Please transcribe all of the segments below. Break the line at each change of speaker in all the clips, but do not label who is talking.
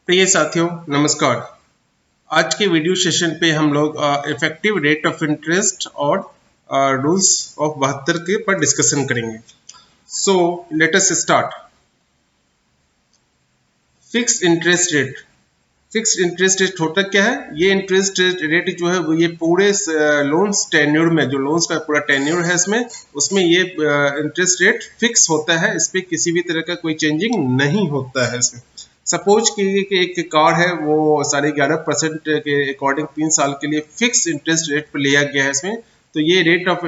प्रिय साथियों नमस्कार। आज के वीडियो सेशन पे हम लोग इफेक्टिव रेट ऑफ इंटरेस्ट और रूल्स ऑफ 72 के पर डिस्कशन करेंगे। So let us start. Fixed interest rate. Fixed interest rate होता क्या है? ये इंटरेस्ट रेट जो है वो ये पूरे लोन्स टेन्योर में, जो लोन्स का पूरा टेन्योर है इसमें, उसमें ये इंटरेस्ट रेट फिक्स होता है। इस पर किसी भी तरह का कोई चेंजिंग नहीं होता है इसमें। सपोज कि एक कार है, वो 11.5% के अकॉर्डिंग 3 साल के लिए फिक्स इंटरेस्ट रेट पर लिया गया है इसमें। तो ये रेट ऑफ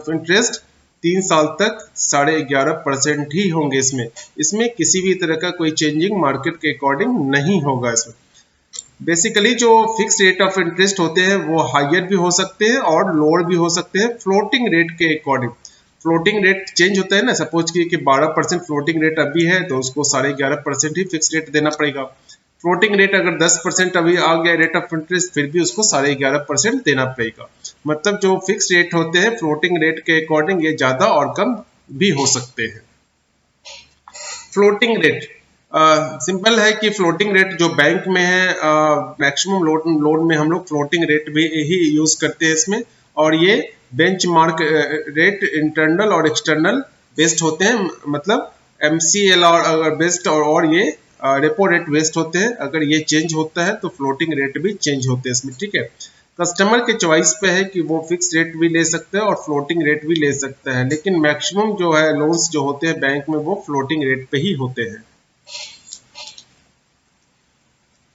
इंटरेस्ट 3 साल तक 11.5% ही होंगे इसमें। इसमें किसी भी तरह का कोई चेंजिंग मार्केट के अकॉर्डिंग नहीं होगा इसमें। बेसिकली जो फिक्स रेट ऑफ इंटरेस्ट होते हैं वो हायर भी हो सकते हैं और लोअर भी हो सकते हैं फ्लोटिंग रेट के अकॉर्डिंग। फ्लोटिंग रेट चेंज होता है ना, सपोज कि 12% फ्लोटिंग रेट अभी है तो उसको 11.5% ही फिक्स रेट देना पड़ेगा। फ्लोटिंग रेट अगर 10% अभी आ गया रेट ऑफ इंटरेस्ट, फिर भी उसको 11.5% देना पड़ेगा। मतलब जो फिक्स रेट होते हैं फ्लोटिंग रेट के अकॉर्डिंग ये ज्यादा और कम भी हो सकते हैं। फ्लोटिंग रेट सिंपल है कि फ्लोटिंग रेट जो बैंक में है, मैक्सिमम लोन में हम लोग फ्लोटिंग रेट भी ही यूज करते हैं इसमें। और ये बेंचमार्क रेट इंटरनल और एक्सटर्नल बेस्ड होते हैं, मतलब MCL और बेस्ड और ये रेपो रेट बेस्ड होते हैं। अगर ये चेंज होता है तो फ्लोटिंग रेट भी चेंज होते हैं इसमें, ठीक है। कस्टमर के चॉइस पे है कि वो फिक्स रेट भी ले सकते हैं और फ्लोटिंग रेट भी ले सकता है, लेकिन मैक्सिमम जो है लोन्स जो होते हैं बैंक में वो फ्लोटिंग रेट पे ही होते हैं।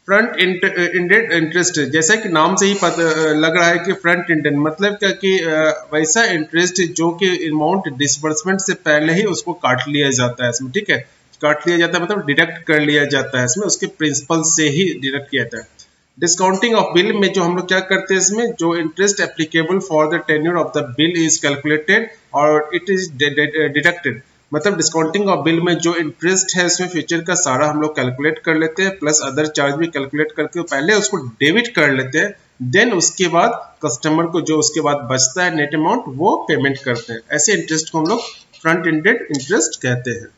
फ्रंट एंडेड इंटरेस्ट, जैसा कि नाम से ही पता लग रहा है कि फ्रंट एंडेड मतलब क्या कि वैसा इंटरेस्ट जो कि अमाउंट डिसबर्समेंट से पहले ही उसको काट लिया जाता है इसमें, ठीक है। काट लिया जाता है मतलब डिडक्ट कर लिया जाता है इसमें, उसके प्रिंसिपल से ही डिडक्ट किया जाता है। डिस्काउंटिंग ऑफ बिल में जो हम लोग क्या करते हैं इसमें, जो interest applicable for the tenure of the bill is calculated और इट इज डिडक्टेड। मतलब डिस्काउंटिंग ऑफ बिल में जो इंटरेस्ट है इसमें फ्यूचर का सारा हम लोग कैलकुलेट कर लेते हैं, प्लस अदर चार्ज भी कैलकुलेट करके पहले उसको डेबिट कर लेते हैं। देन उसके बाद कस्टमर को जो उसके बाद बचता है नेट अमाउंट वो पेमेंट करते हैं। ऐसे इंटरेस्ट को हम लोग फ्रंट एंडेड इंटरेस्ट कहते हैं।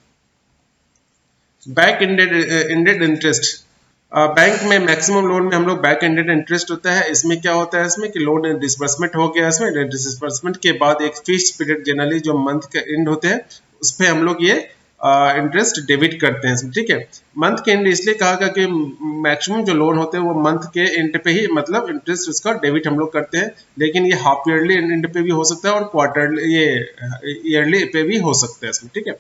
बैक एंडेड इंटरेस्ट, बैंक में मैक्सिमम लोन में हम लोग बैक एंडेड इंटरेस्ट होता है। इसमें क्या होता है इसमें कि लोन डिसबर्समेंट हो गया, इसमें डिसबर्समेंट के बाद एक फिक्स पीरियड जनरली जो मंथ के एंड होते हैं उस पर हम लोग ये इंटरेस्ट डेबिट करते हैं इसमें, ठीक है। मंथ के एंड इसलिए कहा गया कि मैक्सिमम जो लोन होते हैं वो मंथ के एंड पे ही मतलब इंटरेस्ट उसका डेबिट हम लोग करते हैं, लेकिन ये हाफ ईयरली एंड पे भी हो सकता है और क्वार्टरली ये ईयरली पे भी हो सकता है इसमें, ठीक है।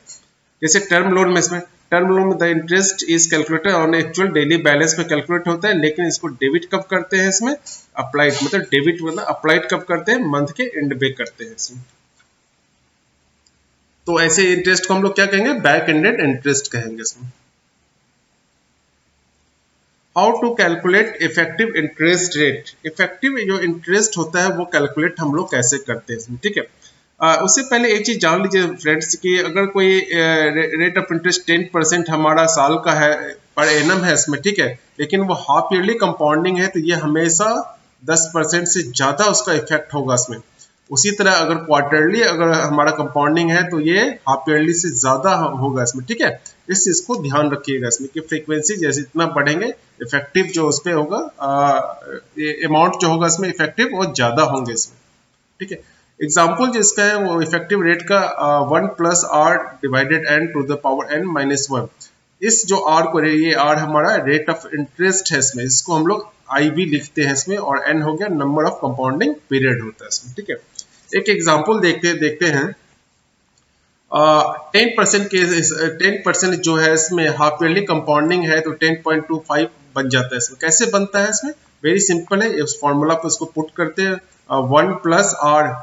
जैसे टर्म लोन में, इसमें टर्म लोन में the interest is calculated on actual daily balance पे कैलकुलेट होता है, लेकिन इसको डेबिट कब करते हैं इसमें, अप्लाइड मतलब डेबिट मतलब अप्लाइड कब करते हैं, मंथ के एंड पे करते हैं इसमें। तो ऐसे इंटरेस्ट को हम लोग क्या कहेंगे, बैक एंडेड इंटरेस्ट कहेंगे इसमें। How to calculate effective interest rate. Effective जो इंटरेस्ट होता है वो कैलकुलेट हम लोग कैसे करते हैं इसमें, ठीक है। उससे पहले एक चीज जान लीजिए फ्रेंड्स कि अगर कोई रेट ऑफ इंटरेस्ट 10% हमारा साल का है पर एनम है इसमें, ठीक है, लेकिन वो हाफ ईयरली कंपाउंडिंग है तो ये हमेशा 10% से ज्यादा उसका इफेक्ट होगा इसमें। उसी तरह अगर क्वार्टरली अगर हमारा कंपाउंडिंग है तो ये हाफ ईयरली से ज्यादा होगा इसमें, ठीक है। इस चीज को ध्यान रखिएगा इसमें कि फ्रीक्वेंसी जैसे इतना बढ़ेंगे इफेक्टिव जो उस पर होगा अमाउंट जो होगा इसमें इफेक्टिव वो ज्यादा होंगे इसमें, ठीक है। एग्जाम्पल जिसका है वो इफेक्टिव रेट का 1+r divided n to the power n-1। इस जो r को ये r हमारा रेट ऑफ इंटरेस्ट है इसमें, इसको हम लोग i भी लिखते हैं इसमें, और n हो गया नंबर ऑफ कंपाउंडिंग पीरियड होता है इसमें, ठीक है। एक एग्जाम्पल देखते हैं। 10% के 10% जो है इसमें हाफ ईयरली कंपाउंडिंग है तो 10.25 बन जाता है इसमें। कैसे बनता है इसमें, वेरी सिंपल है, इस फॉर्मूला को इसको पुट करते हैं 1+r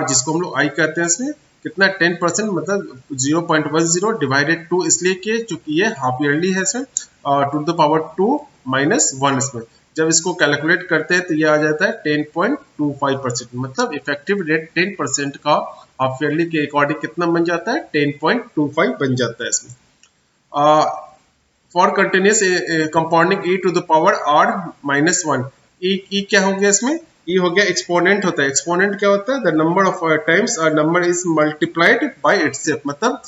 जिसको हम लोग i कहते हैं इसमें, कितना 10% मतलब 0.10 डिवाइडेड 2 इसलिए कि चूंकि ये हाफ ईयरली है इसमें, टू द पावर 2-1 इसमें। जब इसको कैलकुलेट करते हैं तो ये आ जाता है 10.25%, मतलब इफेक्टिव रेट 10% का हाफ ईयरली के अकॉर्डिंग कितना बन जाता है, 10.25 बन जाता है इसमें। For continuous compounding e to the power r-1, e क्या हो गया इसमें, e हो गया एक्सपोनेंट होता है। एक्सपोनेंट क्या होता है, the number of times a number is multiplied by itself, मतलब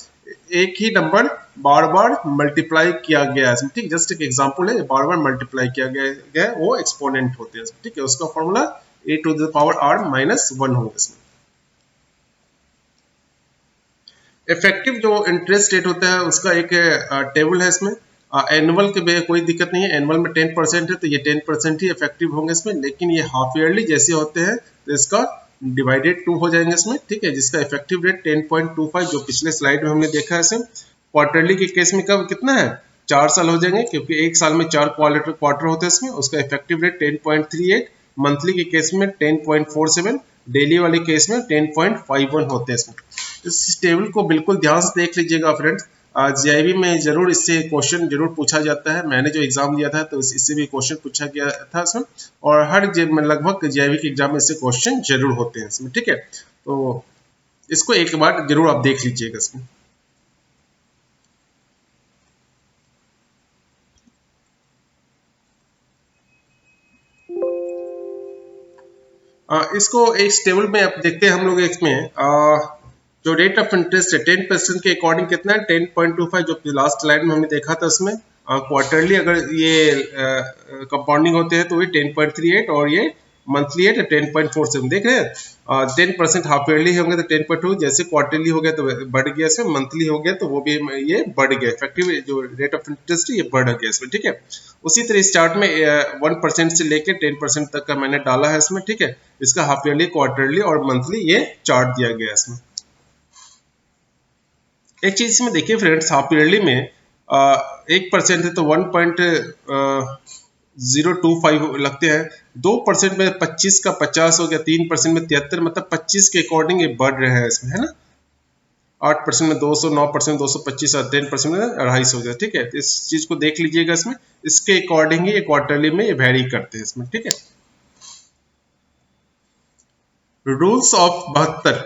एक ही नंबर बार बार मल्टीप्लाई किया गया है इसमें, ठीक, जस्ट एक एग्जांपल है, बार बार मल्टीप्लाई किया गया है, वो एक्सपोनेंट होते हैं, ठीक है, उसका formula a to the power r minus 1 होगा इसमें। इफेक्टिव जो इंटरेस्ट रेट होता है उसका एक टेबल है इसमें। एनुअल के कोई दिक्कत नहीं है, एनुअल में 10% है तो ये 10% ही इफेक्टिव होंगे इसमें, लेकिन ये हाफ ईयरली जैसे होते हैं तो इसका डिवाइडेड 2 हो जाएंगे इसमें, ठीक है, जिसका इफेक्टिव रेट 10.25 जो पिछले स्लाइड में हमने देखा है इसे। क्वार्टरली के केस में कब कितना है, 4 साल हो जाएंगे, क्योंकि एक साल में 4 क्वार्टर होते हैं इसमें, उसका इफेक्टिव रेट 10.38। मंथली के केस में 10.47, डेली वाले केस में 10.51 होते हैं इसमें। इस टेबल को बिल्कुल ध्यान से देख लीजिएगा फ्रेंड्स, जीआईबी में जरूर इससे क्वेश्चन जरूर पूछा जाता है। मैंने जो एग्जाम दिया था तो इससे भी क्वेश्चन पूछा गया था इसमें, और हर लगभग जीआईबी के एग्जाम में इससे क्वेश्चन जरूर होते हैं इसमें, ठीक है, तो इसको एक बार जरूर आप देख लीजिएगा इसमें। इसको एक टेबल में आप देखते हैं हम लोग, इसमें जो रेट ऑफ इंटरेस्ट है 10% के अकॉर्डिंग कितना है, 10.25 जो लास्ट स्लाइड में हमने देखा था उसमें। क्वार्टरली अगर ये कंपाउंडिंग होते हैं तो ये 10.38 और ये मंथली है तो 10.47, देख रहे हैं। 10% हाफ ईयरली होंगे तो 10.2, जैसे क्वार्टरली हो गया तो बढ़ गया इसमें, मंथली हो गया तो वो भी ये बढ़ गया, इफेक्टिव जो रेट ऑफ इंटरेस्ट है ये बढ़ गया इसमें, ठीक है। उसी तरह स्टार्ट में 1% से लेकर 10% तक का मैंने डाला है इसमें, ठीक है। इसका हाफ ईयरली, क्वार्टरली और मंथली ये चार्ट दिया गया है इसमें। एक चीज इसमें देखिए फ्रेंड्स, हाफ ईयरली में 1% है तो 1.025 लगते हैं, 2% में 25 का 50 हो गया, 3% में 73, मतलब 25 के अकॉर्डिंग ये बढ़ रहे हैं इसमें, है ना। 8% में 200, 9% 225 और 10% में 250 हो गया, ठीक है। तो इस चीज को देख लीजिएगा इसमें, इसके अकॉर्डिंग ही ये क्वार्टरली में ये वेरी करते हैं इसमें, ठीक है। रूल्स ऑफ 72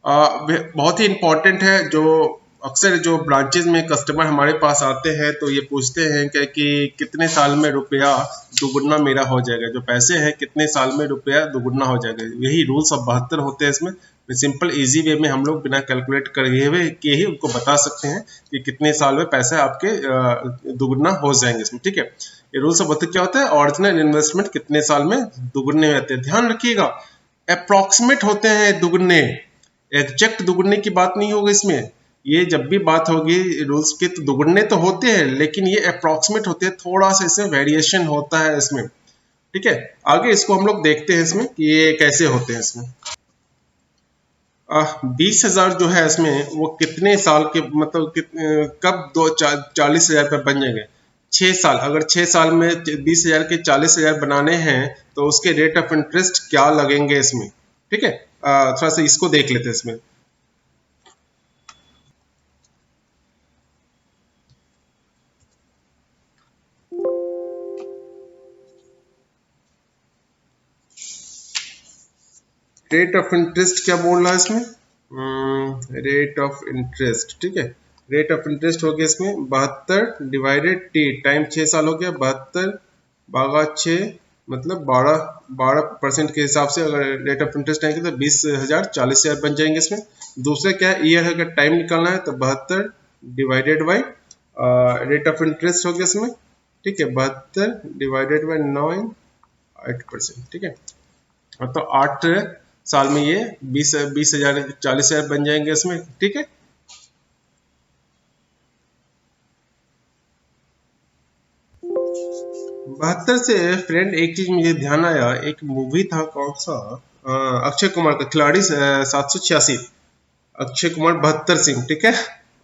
बहुत ही इंपॉर्टेंट है। जो अक्सर जो ब्रांचेज में कस्टमर हमारे पास आते हैं तो ये पूछते हैं कि कितने साल में रुपया दुगुना मेरा हो जाएगा, जो पैसे हैं कितने साल में रुपया दुगुना हो जाएगा। यही रूल्स ऑफ 72 होते हैं इसमें। सिंपल इजी वे में हम लोग बिना कैलकुलेट करे हुए के ही उनको बता सकते हैं कि कितने साल में पैसे आपके दुगुना हो जाएंगे इसमें, ठीक है। ये रूल्स ऑफ 72 क्या होता है, ओरिजिनल इन्वेस्टमेंट कितने साल में दुगुने होते हैं। ध्यान रखिएगा, अप्रोक्सीमेट होते हैं दुगुने, एग्जैक्ट दुगुने की बात नहीं होगी इसमें। ये जब भी बात होगी रूल्स के तो दुगुने तो होते हैं, लेकिन ये अप्रोक्सीमेट होते हैं, थोड़ा सा इसमें वेरिएशन होता है इसमें, ठीक है। आगे इसको हम लोग देखते हैं इसमें कि ये कैसे होते हैं इसमें। 20,000 जो है इसमें वो कितने साल के, मतलब कब 40,000 पे बन जाएंगे। 6 साल, अगर 6 साल में 20,000 के 40,000 बनाने हैं तो उसके रेट ऑफ इंटरेस्ट क्या लगेंगे इसमें, ठीक है। थोड़ा सा इसको देख लेते हैं इसमें। रेट ऑफ इंटरेस्ट क्या बोल रहा है इसमें, रेट ऑफ इंटरेस्ट, ठीक है। रेट ऑफ इंटरेस्ट हो गया इसमें 72 डिवाइडेड टी, टाइम 6 साल हो गया, 72 भागा 6 मतलब 12% के हिसाब से अगर रेट ऑफ इंटरेस्ट आएंगे तो 20,000 40,000 बन जाएंगे इसमें। दूसरा क्या है, ईयर अगर टाइम निकालना है तो 72 divided by rate of interest हो गया इसमें, ठीक है, 72 डिवाइडेड बाई 9.8%, ठीक है। तो 8 साल में ये 20,000 40,000 बन जाएंगे इसमें, ठीक है। बहत्तर से फ्रेंड एक चीज मुझे ध्यान आया, एक मूवी था कौन सा, अक्षय कुमार का खिलाड़ी 786, अक्षय कुमार 72 सिंह, ठीक है।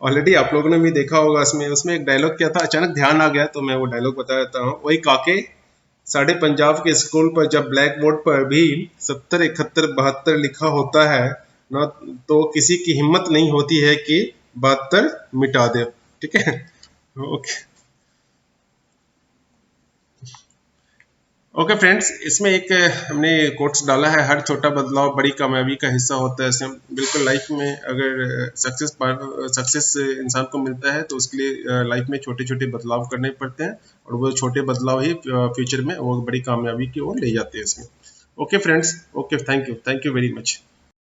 ऑलरेडी आप लोगों ने भी देखा होगा। इसमें उसमें एक डायलॉग क्या था, अचानक ध्यान आ गया तो मैं वो डायलॉग बता देता हूँ। वही काके साढ़े पंजाब के स्कूल पर जब ब्लैक बोर्ड पर भी 70 71 72 लिखा होता है ना, तो किसी की हिम्मत नहीं होती है कि 72 मिटा दे, ठीक है। ओके ओके फ्रेंड्स, इसमें एक हमने कोट्स डाला है, हर छोटा बदलाव बड़ी कामयाबी का हिस्सा होता है। इसमें बिल्कुल लाइफ में अगर सक्सेस इंसान को मिलता है तो उसके लिए लाइफ में छोटे छोटे बदलाव करने पड़ते हैं, और वो छोटे बदलाव ही फ्यूचर में वो बड़ी कामयाबी की ओर ले जाते हैं इसमें। Okay friends, okay, thank you very much.